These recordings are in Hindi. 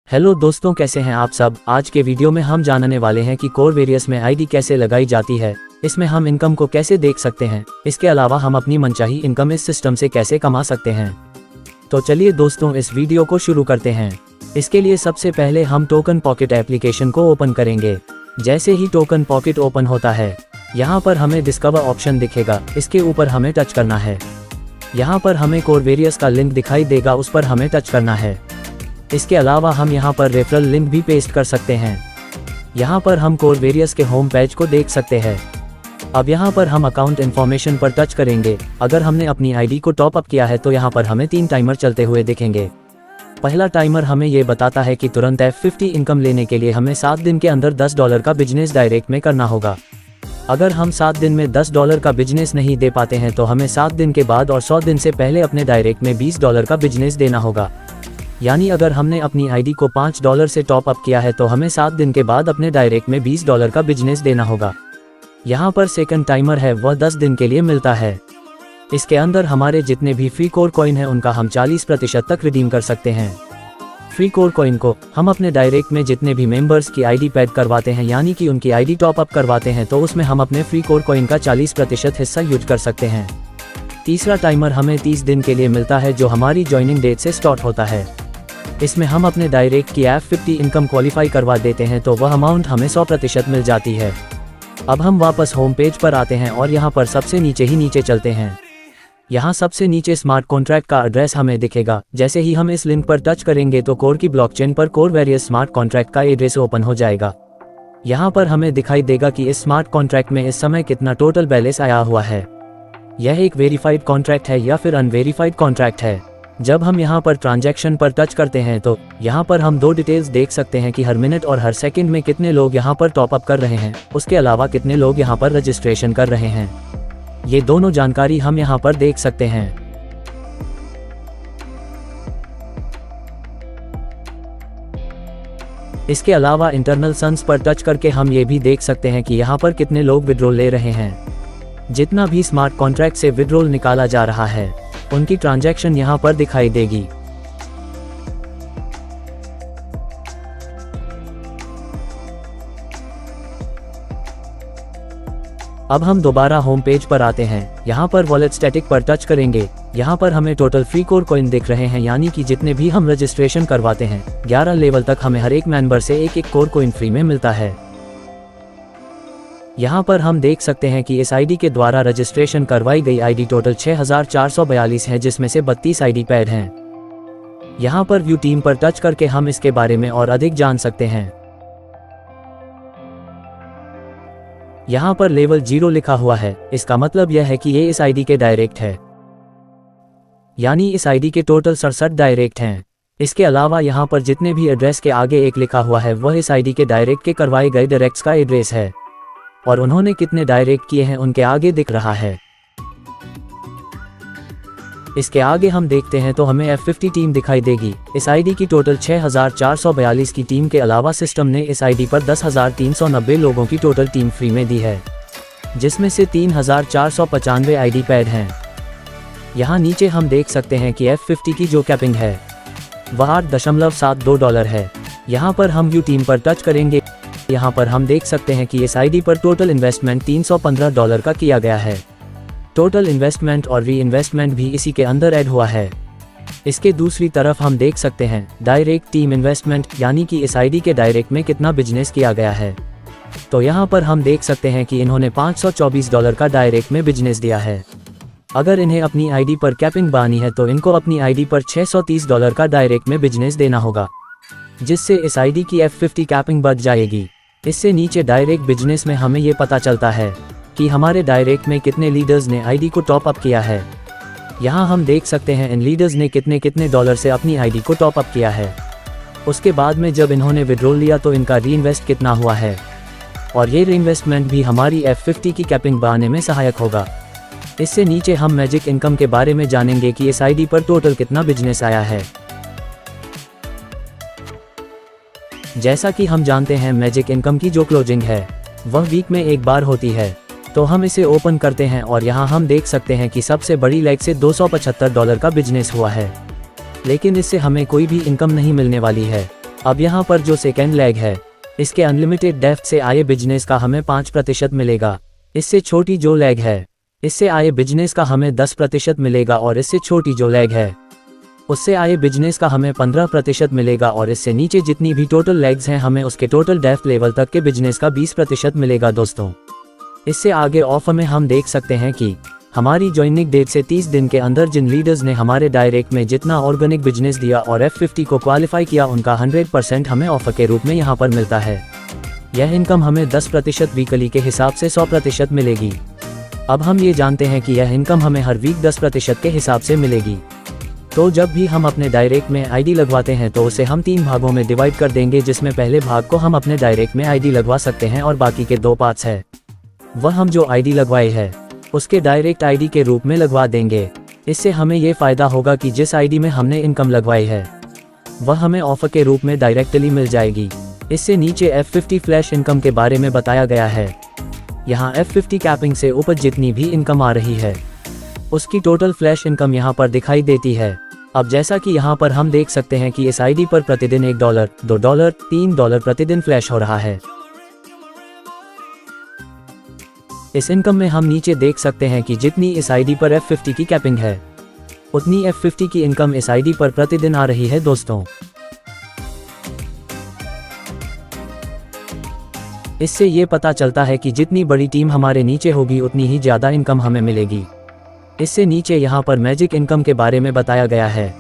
हेलो दोस्तों, कैसे हैं आप सब। आज के वीडियो में हम जानने वाले हैं कि कोर वेरियस में आईडी कैसे लगाई जाती है, इसमें हम इनकम को कैसे देख सकते हैं, इसके अलावा हम अपनी मनचाही इनकम इस सिस्टम से कैसे कमा सकते हैं। तो चलिए दोस्तों, इस वीडियो को शुरू करते हैं। इसके लिए सबसे पहले हम टोकन पॉकेट एप्लीकेशन को ओपन करेंगे। जैसे ही टोकन पॉकेट ओपन होता है, यहाँ पर हमें डिस्कवर ऑप्शन दिखेगा, इसके ऊपर हमें टच करना है। यहाँ पर हमें कोर वेरियस का लिंक दिखाई देगा, उस पर हमें टच करना है। इसके अलावा हम यहाँ पर रेफरल लिंक भी पेस्ट कर सकते हैं। यहाँ पर हम कोर वेरियस के होम पेज को देख सकते हैं। अब यहाँ पर हम अकाउंट इन्फॉर्मेशन पर टच करेंगे। अगर हमने अपनी आईडी को टॉप अप किया है तो यहाँ पर हमें 3 टाइमर चलते हुए दिखेंगे। पहला टाइमर हमें ये बताता है कि तुरंत F50 इनकम लेने के लिए हमें 7 दिन के अंदर $10 का बिजनेस डायरेक्ट में करना होगा। अगर हम 7 दिन में $10 का बिजनेस नहीं दे पाते हैं तो हमें 7 दिन के बाद और 100 दिन से पहले अपने डायरेक्ट में $20 का बिजनेस देना होगा। यानी अगर हमने अपनी आईडी को $5 से टॉप अप किया है तो हमें 7 दिन के बाद अपने डायरेक्ट में $20 का बिजनेस देना होगा। यहाँ पर सेकंड टाइमर है, वह 10 दिन के लिए मिलता है। इसके अंदर हमारे जितने भी फ्री कोर कॉइन है उनका हम 40% तक रिडीम कर सकते हैं। फ्री कोर कॉइन को हम अपने डायरेक्ट में जितने भी मेंबर्स की आईडी पैड करवाते हैं, यानी कि उनकी आईडी टॉप अप करवाते हैं, तो उसमें हम अपने फ्री कोर कॉइन का 40% हिस्सा यूज कर सकते हैं। तीसरा टाइमर हमें 30 दिन के लिए मिलता है, जो हमारी ज्वाइनिंग डेट से स्टार्ट होता है। इसमें हम अपने डायरेक्ट की F50 इनकम क्वालिफाई करवा देते हैं तो वह अमाउंट हमें 100% मिल जाती है। अब हम वापस होम पेज पर आते हैं और यहाँ पर सबसे नीचे चलते हैं। यहाँ सबसे नीचे स्मार्ट कॉन्ट्रैक्ट का एड्रेस हमें दिखेगा। जैसे ही हम इस लिंक पर टच करेंगे तो कोर की ब्लॉकचेन पर कोर वेरियस स्मार्ट कॉन्ट्रैक्ट का एड्रेस ओपन हो जाएगा। यहाँ पर हमें दिखाई देगा कि इस स्मार्ट कॉन्ट्रैक्ट में इस समय कितना टोटल बैलेंस आया हुआ है। यह एक वेरीफाइड कॉन्ट्रैक्ट है या फिर अनवेरीफाइड कॉन्ट्रैक्ट है। जब हम यहाँ पर ट्रांजैक्शन पर टच करते हैं तो यहाँ पर हम 2 डिटेल्स देख सकते हैं कि हर मिनट और हर सेकंड में कितने लोग यहाँ पर टॉप अप कर रहे हैं, उसके अलावा कितने लोग यहाँ पर रजिस्ट्रेशन कर रहे हैं। ये दोनों जानकारी हम यहाँ पर देख सकते हैं। इसके अलावा इंटरनल सन्स पर टच करके हम ये भी देख सकते हैं कि यहाँ पर कितने लोग विड्रॉल ले रहे हैं। जितना भी स्मार्ट कॉन्ट्रैक्ट से विड्रॉल निकाला जा रहा है उनकी ट्रांजैक्शन यहाँ पर दिखाई देगी। अब हम दोबारा होम पेज पर आते हैं। यहाँ पर वॉलेट स्टैटिक पर टच करेंगे। यहाँ पर हमें टोटल फ्री कोर कॉइन दिख रहे हैं, यानी कि जितने भी हम रजिस्ट्रेशन करवाते हैं 11 लेवल तक हमें हर एक मेंबर से एक कोर कॉइन फ्री में मिलता है। यहाँ पर हम देख सकते हैं कि इस आईडी के द्वारा रजिस्ट्रेशन करवाई गई आईडी टोटल 6442 है, जिसमें से 32 आईडी पैड हैं। यहाँ पर व्यू टीम पर टच करके हम इसके बारे में और अधिक जान सकते हैं। यहाँ पर लेवल 0 लिखा हुआ है, इसका मतलब यह है कि ये इस आईडी के डायरेक्ट है, यानी इस आईडी के टोटल 67 डायरेक्ट हैं। इसके अलावा यहाँ पर जितने भी एड्रेस के आगे 1 लिखा हुआ है वह इस आईडी के डायरेक्ट के करवाए गए डायरेक्ट्स का एड्रेस है, और उन्होंने कितने डायरेक्ट किए हैं उनके आगे दिख रहा है। इसके आगे हम देखते हैं तो हमें F50 टीम दिखाई देगी। इस आईडी की टोटल 6442 की टीम के अलावा सिस्टम ने इस आईडी पर 10,390 लोगों की टोटल टीम फ्री में दी है, जिसमें से 3,495 आईडी पैड हैं। यहाँ नीचे हम देख सकते हैं कि F50 की जो कैपिंग है वह $8.72 है। यहाँ पर हम व्यू टीम पर टच करेंगे। यहाँ पर हम देख सकते हैं कि इस आईडी पर टोटल इन्वेस्टमेंट $315 का किया गया है। टोटल इन्वेस्टमेंट और री इन्वेस्टमेंट भी इसी के अंदर ऐड हुआ है। इसके दूसरी तरफ हम देख सकते हैं डायरेक्ट टीम इन्वेस्टमेंट, यानी कि इस आईडी के डायरेक्ट में कितना बिजनेस किया गया है। तो यहाँ पर हम देख सकते हैं कि इन्होंने $524 का डायरेक्ट में बिजनेस दिया है। अगर इन्हें अपनी आईडी पर कैपिंग बानी है तो इनको अपनी आईडी पर $630 का डायरेक्ट में बिजनेस देना होगा, जिससे इस आईडी की F50 कैपिंग बढ़ जाएगी। इससे नीचे डायरेक्ट बिजनेस में हमें ये पता चलता है कि हमारे डायरेक्ट में कितने लीडर्स ने आईडी को टॉप अप किया है। यहाँ हम देख सकते हैं इन लीडर्स ने कितने डॉलर से अपनी आईडी को टॉप अप किया है। उसके बाद में जब इन्होंने विड्रॉल लिया तो इनका री इन्वेस्ट कितना हुआ है, और ये री इन्वेस्टमेंट भी हमारी F50 की कैपिंग बढ़ाने में सहायक होगा। इससे नीचे हम मैजिक इनकम के बारे में जानेंगे कि इस आईडी पर टोटल कितना बिजनेस आया है। जैसा कि हम जानते हैं मैजिक इनकम की जो क्लोजिंग है वह वीक में एक बार होती है, तो हम इसे ओपन करते हैं और यहाँ हम देख सकते हैं कि सबसे बड़ी लेग से $275 का बिजनेस हुआ है, लेकिन इससे हमें कोई भी इनकम नहीं मिलने वाली है। अब यहाँ पर जो सेकेंड लेग है, इसके अनलिमिटेड डेप्थ से आए बिजनेस का हमें 5% मिलेगा। इससे छोटी जो लेग है, इससे आए बिजनेस का हमें 10% मिलेगा, और इससे छोटी जो लेग है, उससे आए बिजनेस का हमें 15% मिलेगा, और इससे नीचे जितनी भी टोटल लेग्स हैं हमें उसके टोटल डेप्थ लेवल तक के बिजनेस का 20% मिलेगा दोस्तों। इससे आगे ऑफर में हम देख सकते हैं कि हमारी ज्वाइनिंग डेट से 30 दिन के अंदर जिन लीडर्स ने हमारे डायरेक्ट में जितना ऑर्गेनिक बिजनेस दिया और F50 को क्वालिफाई किया, उनका 100% हमें ऑफर के रूप में यहाँ पर मिलता है। यह इनकम हमें 10% वीकली के हिसाब से 100% मिलेगी। अब हम ये जानते हैं कि यह इनकम हमें हर वीक 10% के हिसाब से मिलेगी। तो जब भी हम अपने डायरेक्ट में आईडी लगवाते हैं तो उसे हम 3 भागों में डिवाइड कर देंगे, जिसमें पहले भाग को हम अपने डायरेक्ट में आईडी लगवा सकते हैं और बाकी के 2 पार्ट्स है वह हम जो आईडी लगवाए है उसके डायरेक्ट आईडी के रूप में लगवा देंगे। इससे हमें ये फ़ायदा होगा कि जिस आईडी में हमने इनकम लगवाई है वह हमें ऑफर के रूप में डायरेक्टली मिल जाएगी। इससे नीचे F50 फ्लैश इनकम के बारे में बताया गया है। यहाँ F50 कैपिंग से ऊपर जितनी भी इनकम आ रही है उसकी टोटल फ्लैश इनकम यहाँ पर दिखाई देती है। अब जैसा कि यहाँ पर हम देख सकते हैं कि इस आईडी पर प्रतिदिन $1, $2, $3 प्रतिदिन फ्लैश हो रहा है। इस इनकम में हम नीचे देख सकते हैं कि जितनी इस आईडी पर F50 की कैपिंग है उतनी F50 की इनकम इस आईडी पर प्रतिदिन आ रही है दोस्तों। इससे ये पता चलता है कि जितनी बड़ी टीम हमारे नीचे होगी उतनी ही ज़्यादा इनकम हमें मिलेगी। इससे नीचे यहाँ पर मैजिक इनकम के बारे में बताया गया है,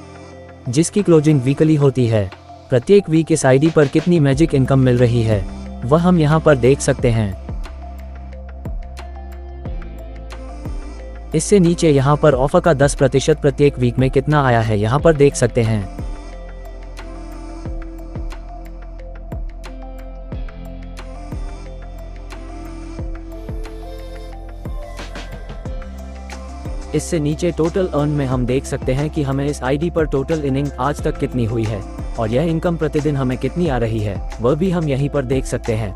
जिसकी क्लोजिंग वीकली होती है। प्रत्येक वीक इस आईडी पर कितनी मैजिक इनकम मिल रही है वह हम यहाँ पर देख सकते हैं। इससे नीचे यहाँ पर ऑफर का 10% प्रत्येक वीक में कितना आया है यहाँ पर देख सकते हैं। इससे नीचे टोटल अर्न में हम देख सकते हैं कि हमें इस आईडी पर टोटल इनिंग आज तक कितनी हुई है और यह इनकम प्रतिदिन हमें कितनी आ रही है वह भी हम यहीं पर देख सकते हैं।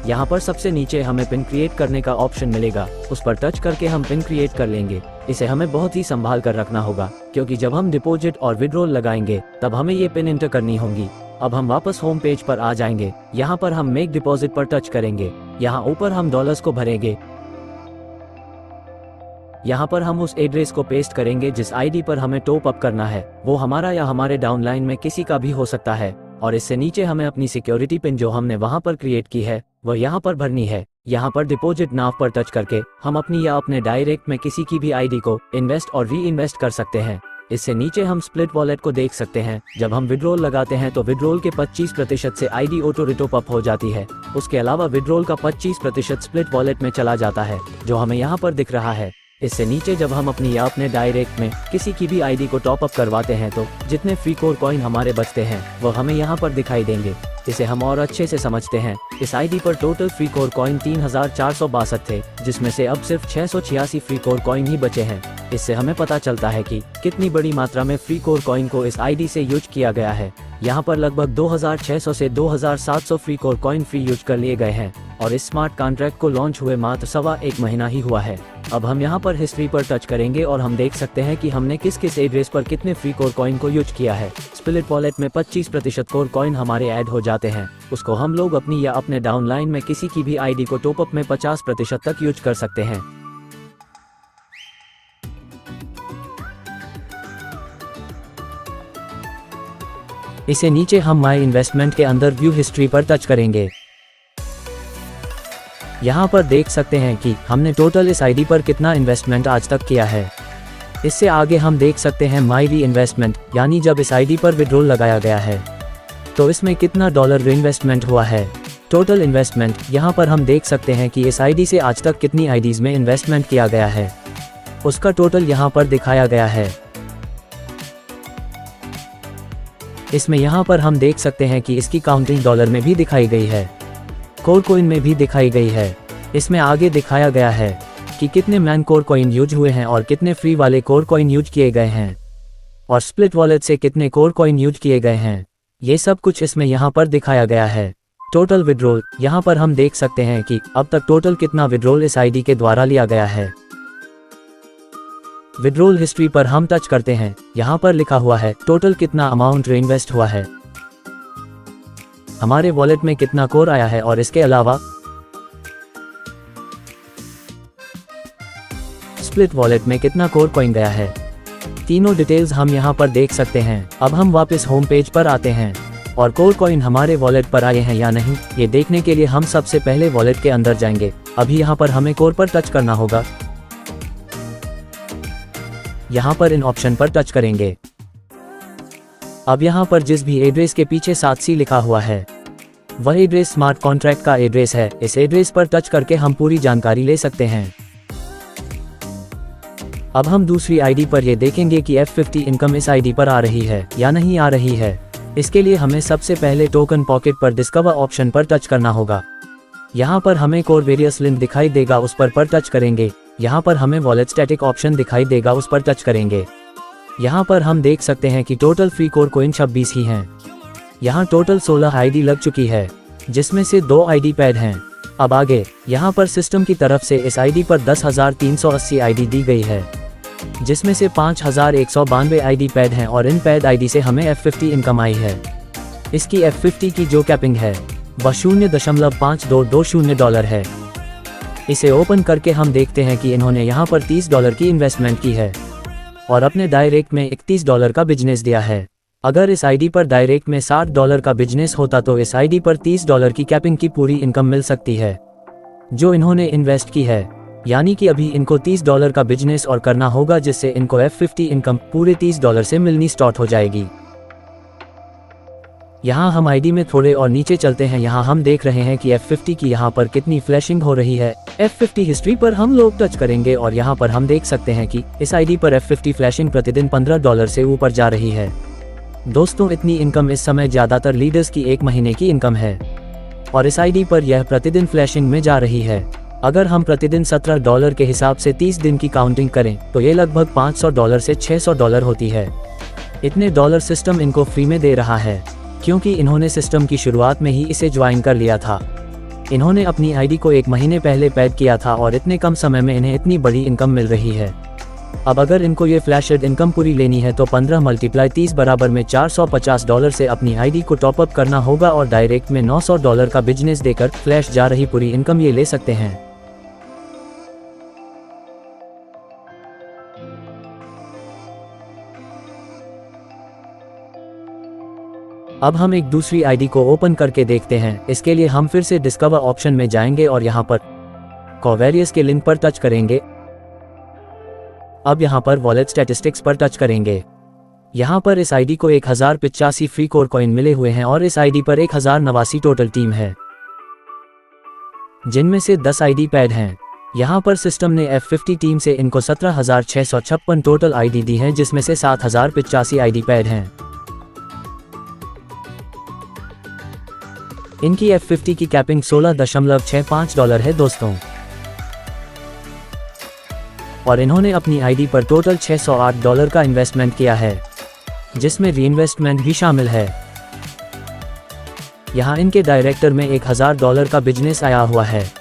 यहाँ पर सबसे नीचे हमें पिन क्रिएट करने का ऑप्शन मिलेगा, उस पर टच करके हम पिन क्रिएट कर लेंगे। इसे हमें बहुत ही संभाल कर रखना होगा, क्योंकि जब हम डिपॉजिट और विड्रॉल लगाएंगे तब हमें ये पिन इंटर करनी होगी। अब हम वापस होम पेज पर आ जाएंगे। यहाँ पर हम मेक डिपॉजिट पर टच करेंगे। यहाँ ऊपर हम डॉलर्स को भरेंगे। यहाँ पर हम उस एड्रेस को पेस्ट करेंगे जिस आईडी पर हमें टॉप अप करना है। वो हमारा या हमारे डाउनलाइन में किसी का भी हो सकता है। और इससे नीचे हमें अपनी सिक्योरिटी पिन जो हमने वहाँ पर क्रिएट की है वह यहाँ पर भरनी है। यहाँ पर डिपॉजिट नाव पर टच करके हम अपनी या अपने डायरेक्ट में किसी की भी आईडी को इन्वेस्ट और री इन्वेस्ट कर सकते हैं। इससे नीचे हम स्प्लिट वॉलेट को देख सकते हैं। जब हम विड्रॉल लगाते हैं तो विड्रॉल के 25% से आईडी ऑटो रिटॉप अप हो जाती है। उसके अलावा विड्रॉल का 25% स्प्लिट वॉलेट में चला जाता है, जो हमें यहाँ पर दिख रहा है। इससे नीचे जब हम अपनी या अपने डायरेक्ट में किसी की भी आईडी को टॉप अप करवाते हैं तो जितने फ्री कोर कॉइन हमारे बचते हैं वो हमें यहाँ पर दिखाई देंगे। इसे हम और अच्छे से समझते हैं। इस आईडी पर टोटल फ्री कोर कॉइन 3462 थे, जिसमें से अब सिर्फ 686 फ्री कोर कॉइन ही बचे हैं। इससे हमें पता चलता है कि कितनी बड़ी मात्रा में फ्री कोर कॉइन को इस आईडी से यूज किया गया है। यहाँ पर लगभग 2600 से 2700 free core coin free use कर लिए गए हैं और इस स्मार्ट कॉन्ट्रैक्ट को लॉन्च हुए मात्र 1.25 महीना ही हुआ है। अब हम यहाँ पर हिस्ट्री पर टच करेंगे और हम देख सकते हैं कि हमने किस किस एड्रेस पर कितने फ्री कोर कॉइन को यूज किया है। स्प्लिट वॉलेट में 25% कोर कॉइन हमारे ऐड हो जाते हैं। उसको हम लोग अपनी या अपने डाउनलाइन में किसी की भी आईडी को टॉप अप में 50% तक यूज कर सकते हैं। इसे नीचे हम माई इन्वेस्टमेंट के अंदर व्यू हिस्ट्री पर टच करेंगे। यहाँ पर देख सकते हैं कि हमने टोटल इस आईडी पर कितना इन्वेस्टमेंट आज तक किया है। इससे आगे हम देख सकते हैं माई री इन्वेस्टमेंट, यानी जब इस आईडी पर विड्रॉल लगाया गया है तो इसमें कितना डॉलर री इन्वेस्टमेंट हुआ है। टोटल इन्वेस्टमेंट यहाँ पर हम देख सकते हैं कि इस आईडी से आज तक कितनी आईडीज में इन्वेस्टमेंट किया गया है, उसका टोटल यहाँ पर दिखाया गया है। इसमें यहाँ पर हम देख सकते हैं कि इसकी काउंटिंग डॉलर में भी दिखाई गई है, कोर कॉइन में भी दिखाई गई है। इसमें आगे दिखाया गया है कि कितने मैन कोर कॉइन यूज हुए हैं और कितने फ्री वाले कोर कॉइन यूज किए गए हैं और स्प्लिट वॉलेट से कितने कोर कॉइन यूज किए गए हैं। ये सब कुछ इसमें यहाँ पर दिखाया गया है। टोटल विड्रॉल यहाँ पर हम देख सकते हैं कि अब तक टोटल कितना विड्रॉल इस आईडी के द्वारा लिया गया है। विड्रॉल हिस्ट्री पर हम टच करते हैं। यहाँ पर लिखा हुआ है टोटल कितना अमाउंट रीइन्वेस्ट हुआ है, हमारे वॉलेट में कितना कोर आया है और इसके अलावा स्प्लिट वॉलेट में कितना कोर कॉइन गया है। तीनों डिटेल्स हम यहाँ पर देख सकते हैं। अब हम वापस होम पेज पर आते हैं और कोर कॉइन हमारे वॉलेट पर आए हैं या नहीं, ये देखने के लिए हम सबसे पहले वॉलेट के अंदर जाएंगे। अभी यहाँ पर हमें कोर पर टच करना होगा। यहाँ पर इन ऑप्शन पर टच करेंगे। अब यहाँ पर जिस भी एड्रेस के पीछे 7C लिखा हुआ है वह एड्रेस स्मार्ट कॉन्ट्रैक्ट का एड्रेस है। इस एड्रेस पर टच करके हम पूरी जानकारी ले सकते हैं। अब हम दूसरी आईडी पर ये देखेंगे कि F50 इनकम इस आईडी पर आ रही है या नहीं आ रही है। इसके लिए हमें सबसे पहले टोकन पॉकेट पर डिस्कवर ऑप्शन पर टच करना होगा। यहाँ पर हमें कोर वेरियस लिंक दिखाई देगा, उस पर टच करेंगे। यहाँ पर हमें वॉलेट स्टैटिक ऑप्शन दिखाई देगा, उस पर टच करेंगे। यहाँ पर हम देख सकते हैं कि टोटल फ्री कोर कॉइन 26 ही हैं। यहाँ टोटल 16 आईडी लग चुकी है, जिसमें से 2 आईडी पैड हैं। अब आगे यहाँ पर सिस्टम की तरफ से इस आईडी पर 10,380 आईडी दी गई है, जिसमें से 5,192 आईडी पैड हैं और इन पैड आईडी से हमें F50 इनकम आई है। इसकी F50 की जो कैपिंग है वह $0.5220 है। इसे ओपन करके हम देखते हैं कि इन्होंने यहाँ पर $30 की इन्वेस्टमेंट की है और अपने डायरेक्ट में $31 का बिजनेस दिया है। अगर इस आईडी पर डायरेक्ट में $60 का बिजनेस होता तो इस आईडी पर $30 की कैपिंग की पूरी इनकम मिल सकती है जो इन्होंने इन्वेस्ट की है। यानी कि अभी इनको $30 का बिजनेस और करना होगा, जिससे इनको F50 इनकम पूरे $30 से मिलनी स्टार्ट हो जाएगी। यहाँ हम आईडी में थोड़े और नीचे चलते हैं। यहाँ हम देख रहे हैं कि F50 की यहाँ पर कितनी फ्लैशिंग हो रही है। F50 हिस्ट्री पर हम लोग टच करेंगे और यहाँ पर हम देख सकते हैं कि इस आईडी पर F50 फ्लैशिंग प्रतिदिन $15 से ऊपर जा रही है। दोस्तों, इतनी इनकम इस समय ज़्यादातर लीडर्स की 1 महीने की इनकम है और इस आईडी पर यह प्रतिदिन फ्लैशिंग में जा रही है। अगर हम प्रतिदिन $17 के हिसाब से 30 दिन की काउंटिंग करें तो ये लगभग $500 से $600 होती है। इतने डॉलर सिस्टम इनको फ्री में दे रहा है क्योंकि इन्होंने सिस्टम की शुरुआत में ही इसे ज्वाइन कर लिया था। इन्होंने अपनी आईडी को 1 महीने पहले पैड किया था और इतने कम समय में इन्हें इतनी बड़ी इनकम मिल रही है। अब अगर इनको ये फ्लैशेड इनकम पूरी लेनी है तो 15 × 30 बराबर में $450 से अपनी आईडी को टॉपअप करना होगा और डायरेक्ट में $900 का बिजनेस देकर फ्लैश जा रही पूरी इनकम ये ले सकते हैं। अब हम एक दूसरी आईडी को ओपन करके देखते हैं। इसके लिए हम फिर से डिस्कवर ऑप्शन में जाएंगे और यहाँ पर कोवेरियस के लिंक पर टच करेंगे। अब यहाँ पर वॉलेट स्टैटिस्टिक्स पर टच करेंगे। यहाँ पर इस आईडी को 1085 फ्री कोर कॉइन मिले हुए हैं और इस आईडी पर 1089 टोटल टीम है, जिनमें से 10 आईडी पैड हैं। यहाँ पर सिस्टम ने F50 टीम से इनको 17,656 टोटल आईडी दी है, जिसमें से 7,085 आईडी पैड हैं। इनकी F50 की कैपिंग $16.65 है दोस्तों, और इन्होंने अपनी आईडी पर टोटल $608 का इन्वेस्टमेंट किया है, जिसमें रीइन्वेस्टमेंट भी शामिल है। यहाँ इनके डायरेक्टर में $1000 का बिजनेस आया हुआ है।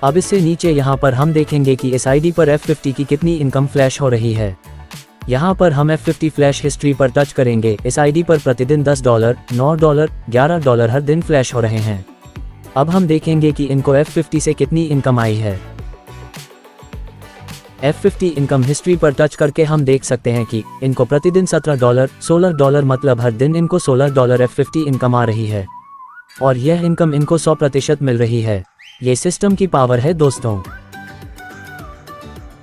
अब इससे नीचे यहाँ पर हम देखेंगे कि इस आईडी पर F50 की कितनी इनकम फ्लैश हो रही है। यहाँ पर हम F50 फ्लैश हिस्ट्री पर टच करेंगे। इस आईडी पर प्रतिदिन $10, $9, $11 हर दिन फ्लैश हो रहे हैं। अब हम देखेंगे कि इनको F50 से कितनी इनकम आई है। F50 इनकम हिस्ट्री पर टच करके हम देख सकते हैं कि इनको प्रतिदिन $17, $16 मतलब हर दिन इनको $16 F50 इनकम आ रही है और यह इनकम इनको 100% मिल रही है। ये सिस्टम की पावर है दोस्तों।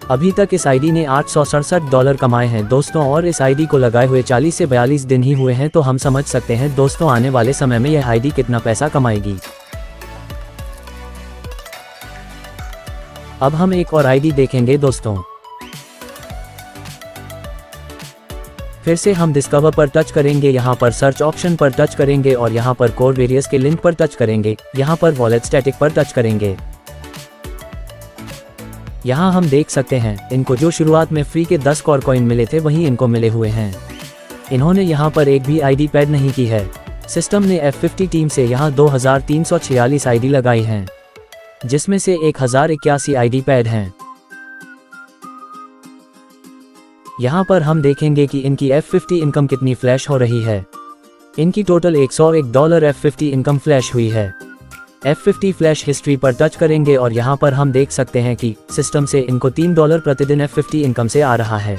अभी तक इस आईडी ने $867 कमाए हैं दोस्तों, और इस आईडी को लगाए हुए 40 से 42 दिन ही हुए हैं, तो हम समझ सकते हैं दोस्तों आने वाले समय में यह आईडी कितना पैसा कमाएगी। अब हम एक और आईडी देखेंगे दोस्तों। फिर से हम डिस्कवर पर टच करेंगे, यहाँ पर सर्च ऑप्शन पर टच करेंगे और यहाँ पर कोर वेरियस के लिंक पर टच करेंगे। यहाँ पर वॉलेट स्टैटिक पर टच करेंगे। यहाँ हम देख सकते हैं इनको जो शुरुआत में फ्री के 10 कोर कॉइन मिले थे वही इनको मिले हुए हैं। इन्होंने यहाँ पर एक भी आईडी पैड नहीं की है। सिस्टम ने F50 टीम से यहाँ 2346 आईडी लगाई हैं, जिसमें से 1081 आईडी पैड हैं। यहाँ पर हम देखेंगे कि इनकी F50 इनकम कितनी फ्लैश हो रही है। इनकी टोटल $101 F50 इनकम फ्लैश हुई है। F50 फ्लैश हिस्ट्री पर टच करेंगे और यहाँ पर हम देख सकते हैं कि सिस्टम से इनको $3 प्रतिदिन F50 इनकम से आ रहा है,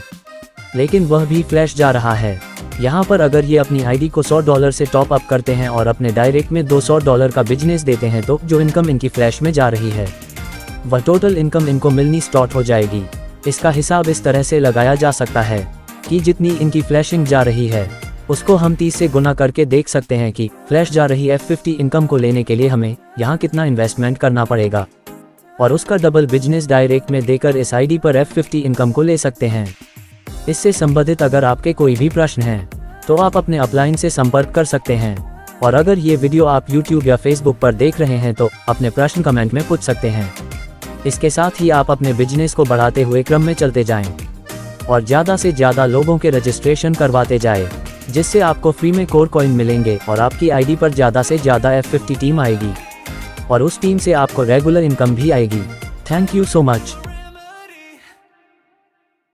लेकिन वह भी फ्लैश जा रहा है। यहाँ पर अगर ये अपनी आईडी को $100 से टॉप अप करते हैं और अपने डायरेक्ट में $200 का बिजनेस देते हैं तो जो इनकम इनकी फ्लैश में जा रही है वह टोटल इनकम इनको मिलनी स्टार्ट हो जाएगी। इसका हिसाब इस तरह से लगाया जा सकता है कि जितनी इनकी फ्लैशिंग जा रही है उसको हम 30 से गुना करके देख सकते हैं कि फ्लैश जा रही F50 इनकम को लेने के लिए हमें यहाँ कितना इन्वेस्टमेंट करना पड़ेगा, और उसका डबल बिजनेस डायरेक्ट में देकर इस आईडी पर F50 इनकम को ले सकते हैं। इससे संबंधित अगर आपके कोई भी प्रश्न हैं तो आप अपने अपलाइन से संपर्क कर सकते हैं, और अगर ये वीडियो आप YouTube या Facebook पर देख रहे हैं तो अपने प्रश्न कमेंट में पूछ सकते हैं। इसके साथ ही आप अपने बिजनेस को बढ़ाते हुए क्रम में चलते जाएं और ज़्यादा से ज़्यादा लोगों के रजिस्ट्रेशन करवाते जाएं, जिससे आपको फ्री में कोर कॉइन मिलेंगे और आपकी आईडी पर ज़्यादा से ज़्यादा F50 टीम आएगी और उस टीम से आपको रेगुलर इनकम भी आएगी। Thank you so much.